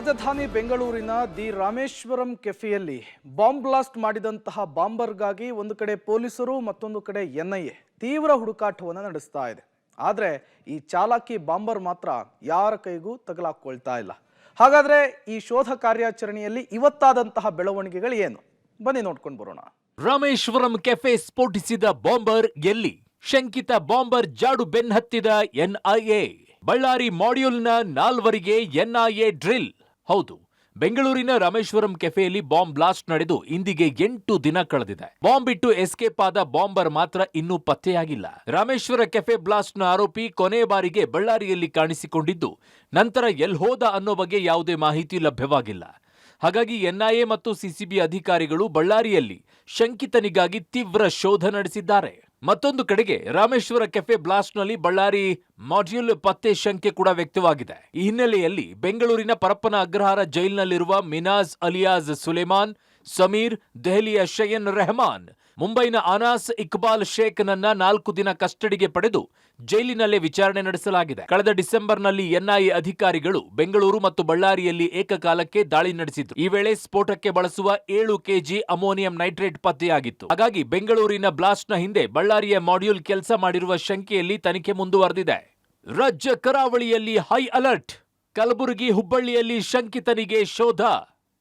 ರಾಜಧಾನಿ ಬೆಂಗಳೂರಿನ the Rameswaram ಕೆಫೆಯಲ್ಲಿ bomb blast ಮಾಡಿದಂತಹ ಬಾಂಬರ್ಗಾಗಿ ಒಂದು ಕಡೆ ಪೊಲೀಸರು ಮತ್ತೊಂದು ಕಡೆ ಎನ್ಐಎ ತೀವ್ರ ಹುಡುಕಾಟವನ್ನು ನಡೆಸ್ತಾ ಇದೆ. ಆದರೆ ಈ ಚಾಲಾಕಿ ಬಾಂಬರ್ ಮಾತ್ರ ಯಾರ ಕೈಗೂ ತಗಲಾಕೊಳ್ತಾ ಇಲ್ಲ. ಹಾಗಾದ್ರೆ ಈ ಶೋಧ ಕಾರ್ಯಾಚರಣೆಯಲ್ಲಿ ಇವತ್ತಾದಂತಹ ಬೆಳವಣಿಗೆಗಳು ಏನು? ಬನ್ನಿ ನೋಡ್ಕೊಂಡು ಬರೋಣ. ರಾಮೇಶ್ವರಂ ಕೆಫೆ ಸ್ಫೋಟಿಸಿದ ಬಾಂಬರ್ ಎಲ್ಲಿ? ಶಂಕಿತ ಬಾಂಬರ್ ಜಾಡು ಬೆನ್ನಹತ್ತಿದ ಎನ್ಐಎ. ಬಳ್ಳಾರಿ ಮಾಡ್ಯೂಲ್ನ 4ವರಿಗೆ ಎನ್ಐಎ ಡ್ರಿಲ್. ಹೌದು, ಬೆಂಗಳೂರಿನ ರಾಮೇಶ್ವರಂ ಕೆಫೆಯಲ್ಲಿ ಬಾಂಬ್ ಬ್ಲಾಸ್ಟ್ ನಡೆದು ಇಂದಿಗೆ 8 ದಿನ ಕಳೆದಿದೆ. ಬಾಂಬ್ ಇಟ್ಟು ಎಸ್ಕೇಪ್ ಆದ ಬಾಂಬರ್ ಮಾತ್ರ ಇನ್ನೂ ಪತ್ತೆಯಾಗಿಲ್ಲ. ರಾಮೇಶ್ವರ ಕೆಫೆ ಬ್ಲಾಸ್ಟ್ನ ಆರೋಪಿ ಕೊನೆಯ ಬಾರಿಗೆ ಬಳ್ಳಾರಿಯಲ್ಲಿ ಕಾಣಿಸಿಕೊಂಡಿದ್ದು, ನಂತರ ಎಲ್ಹೋದ ಅನ್ನೋ ಬಗ್ಗೆ ಯಾವುದೇ ಮಾಹಿತಿ ಲಭ್ಯವಾಗಿಲ್ಲ. ಹಾಗಾಗಿ ಎನ್ಐಎ ಮತ್ತು ಸಿಸಿಬಿ ಅಧಿಕಾರಿಗಳು ಬಳ್ಳಾರಿಯಲ್ಲಿ ಶಂಕಿತನಿಗಾಗಿ ತೀವ್ರ ಶೋಧ ನಡೆಸಿದ್ದಾರೆ. ಮತ್ತೊಂದು ಕಡೆಗೆ ರಾಮೇಶ್ವರ ಕೆಫೆ ಬ್ಲಾಸ್ಟ್ನಲ್ಲಿ ಬಳ್ಳಾರಿ ಮಾಡ್ಯೂಲ್ ಪತ್ತೆ ಶಂಕೆ ಕೂಡ ವ್ಯಕ್ತವಾಗಿದೆ. ಈ ಹಿನ್ನೆಲೆಯಲ್ಲಿ ಬೆಂಗಳೂರಿನ ಪರಪ್ಪನ ಅಗ್ರಹಾರ ಜೈಲಿನಲ್ಲಿರುವ ಮಿನಾಜ್ ಅಲಿಯಾಜ್ ಸುಲೇಮಾನ್, ಸಮೀರ್, ದೆಹಲಿಯ ಶಯನ್ ರೆಹಮಾನ್, ಮುಂಬೈನ ಅನಾಸ್ ಇಕ್ಬಾಲ್ ಶೇಖ್ನನ್ನ 4 ದಿನ ಕಸ್ಟಡಿಗೆ ಪಡೆದು ಜೈಲಿನಲ್ಲೇ ವಿಚಾರಣೆ ನಡೆಸಲಾಗಿದೆ. ಕಳೆದ ಡಿಸೆಂಬರ್ನಲ್ಲಿ ಎನ್ಐಎ ಅಧಿಕಾರಿಗಳು ಬೆಂಗಳೂರು ಮತ್ತು ಬಳ್ಳಾರಿಯಲ್ಲಿ ಏಕಕಾಲಕ್ಕೆ ದಾಳಿ ನಡೆಸಿದ್ರು. ಈ ವೇಳೆ ಸ್ಫೋಟಕ್ಕೆ ಬಳಸುವ 7 ಕೆಜಿ ಅಮೋನಿಯಂ ನೈಟ್ರೇಟ್ ಪತ್ತೆಯಾಗಿತ್ತು. ಹಾಗಾಗಿ ಬೆಂಗಳೂರಿನ ಬ್ಲಾಸ್ಟ್ನ ಹಿಂದೆ ಬಳ್ಳಾರಿಯ ಮಾಡ್ಯೂಲ್ ಕೆಲಸ ಮಾಡಿರುವ ಶಂಕೆಯಲ್ಲಿ ತನಿಖೆ ಮುಂದುವರೆದಿದೆ. ರಾಜ್ಯ ಕರಾವಳಿಯಲ್ಲಿ ಹೈ ಅಲರ್ಟ್. ಕಲಬುರಗಿ, ಹುಬ್ಬಳ್ಳಿಯಲ್ಲಿ ಶಂಕಿತನಿಗೆ ಶೋಧ.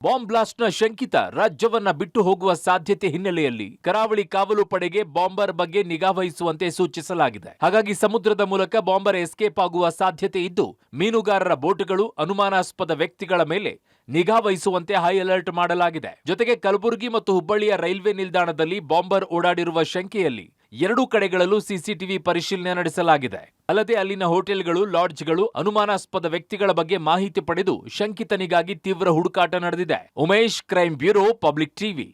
ಬಾಂಬ್ ಬ್ಲಾಸ್ಟ್ನ ಶಂಕಿತ ರಾಜ್ಯವನ್ನ ಬಿಟ್ಟು ಹೋಗುವ ಸಾಧ್ಯತೆ ಹಿನ್ನೆಲೆಯಲ್ಲಿ ಕರಾವಳಿ ಕಾವಲು ಪಡೆಗೆ ಬಾಂಬರ್ ಬಗ್ಗೆ ನಿಗಾ ವಹಿಸುವಂತೆ ಸೂಚಿಸಲಾಗಿದೆ. ಹಾಗಾಗಿ ಸಮುದ್ರದ ಮೂಲಕ ಬಾಂಬರ್ ಎಸ್ಕೇಪ್ ಆಗುವ ಸಾಧ್ಯತೆ ಇದ್ದು, ಮೀನುಗಾರರ ಬೋಟ್ಗಳು, ಅನುಮಾನಾಸ್ಪದ ವ್ಯಕ್ತಿಗಳ ಮೇಲೆ ನಿಗಾ ವಹಿಸುವಂತೆ ಹೈ ಅಲರ್ಟ್ ಮಾಡಲಾಗಿದೆ. ಜೊತೆಗೆ ಕಲಬುರಗಿ ಮತ್ತು ಹುಬ್ಬಳ್ಳಿಯ ರೈಲ್ವೆ ನಿಲ್ದಾಣದಲ್ಲಿ ಬಾಂಬರ್ ಓಡಾಡಿರುವ ಶಂಕೆಯಲ್ಲಿ 2 ಕಡೆಗಳಲ್ಲೂ ಸಿಸಿಟಿವಿ ಪರಿಶೀಲನೆ ನಡೆಸಲಾಗಿದೆ. ಅಲ್ಲದೆ ಅಲ್ಲಿನ ಹೋಟೆಲ್ಗಳು, ಲಾಡ್ಜ್ಗಳು, ಅನುಮಾನಾಸ್ಪದ ವ್ಯಕ್ತಿಗಳ ಬಗ್ಗೆ ಮಾಹಿತಿ ಪಡೆದು ಶಂಕಿತನಿಗಾಗಿ ತೀವ್ರ ಹುಡುಕಾಟ ನಡೆದಿದೆ. Umesh, crime bureau, public TV.